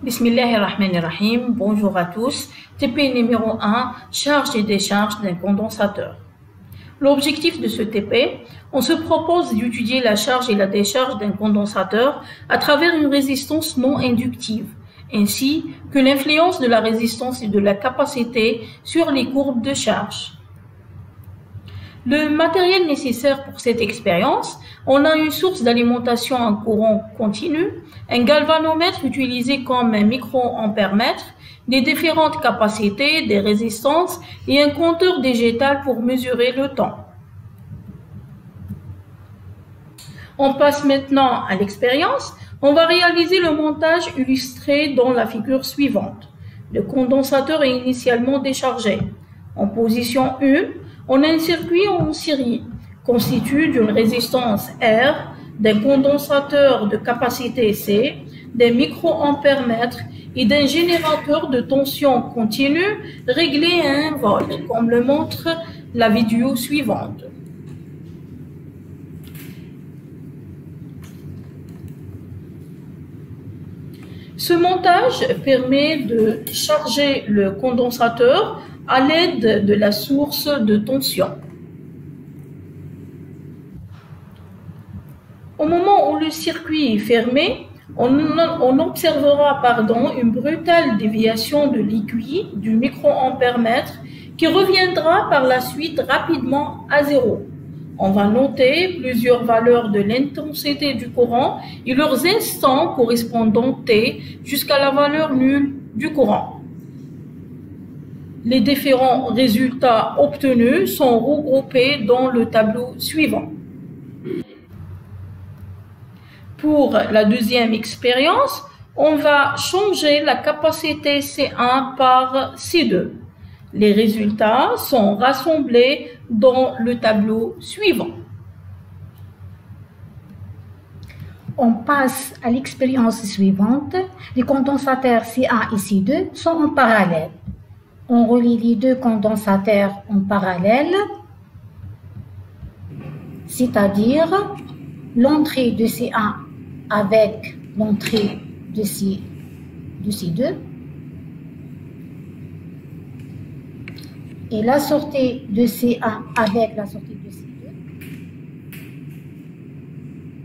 Bismillahirrahmanirrahim. Bonjour à tous. TP numéro 1, charge et décharge d'un condensateur. L'objectif de ce TP, on se propose d'étudier la charge et la décharge d'un condensateur à travers une résistance non inductive, ainsi que l'influence de la résistance et de la capacité sur les courbes de charge. Le matériel nécessaire pour cette expérience, on a une source d'alimentation en courant continu, un galvanomètre utilisé comme un microampèremètre, des différentes capacités, des résistances et un compteur digital pour mesurer le temps. On passe maintenant à l'expérience. On va réaliser le montage illustré dans la figure suivante. Le condensateur est initialement déchargé. En position 1, on a un circuit en série, constitué d'une résistance R, d'un condensateur de capacité C, d'un microampèremètre et d'un générateur de tension continue réglé à 1 volt, comme le montre la vidéo suivante. Ce montage permet de charger le condensateur à l'aide de la source de tension. Au moment où le circuit est fermé, on observera une brutale déviation de l'aiguille du microampèremètre qui reviendra par la suite rapidement à 0. On va noter plusieurs valeurs de l'intensité du courant et leurs instants correspondant T jusqu'à la valeur nulle du courant. Les différents résultats obtenus sont regroupés dans le tableau suivant. Pour la deuxième expérience, on va changer la capacité C1 par C2. Les résultats sont rassemblés dans le tableau suivant. On passe à l'expérience suivante. Les condensateurs C1 et C2 sont en parallèle. On relie les deux condensateurs en parallèle, c'est-à-dire l'entrée de C1 avec l'entrée de C2 et la sortie de C1 avec la sortie de C2,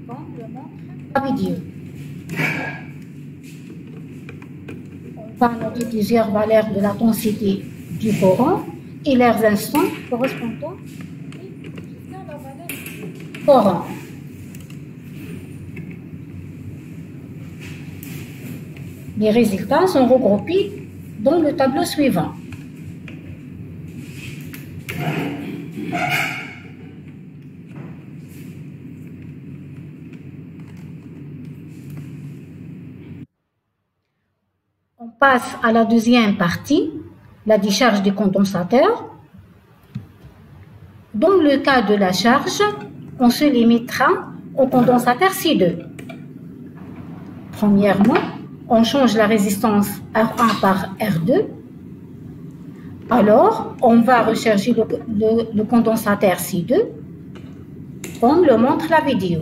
comme le montre la vidéo. On va noter plusieurs valeurs de l'intensité du courant et leurs instants correspondant jusqu'à la valeur du courant. Les résultats sont regroupés dans le tableau suivant. On passe à la deuxième partie, la décharge du condensateur. Dans le cas de la charge, on se limitera au condensateur C2. Premièrement, on change la résistance R1 par R2. Alors, on va recharger le condensateur C2, comme le montre la vidéo.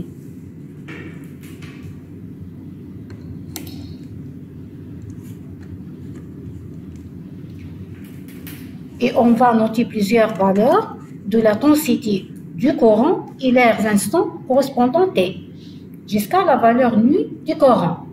Et on va noter plusieurs valeurs de l'intensité du courant et leurs instants correspondant T, jusqu'à la valeur nulle du courant.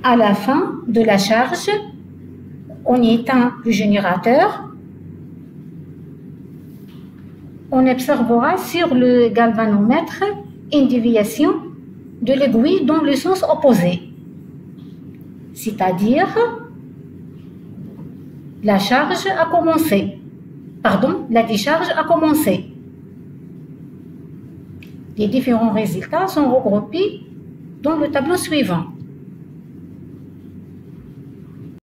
À la fin de la charge, on éteint le générateur. On observera sur le galvanomètre une déviation de l'aiguille dans le sens opposé, c'est-à-dire la charge a commencé. La décharge a commencé. Les différents résultats sont regroupés dans le tableau suivant.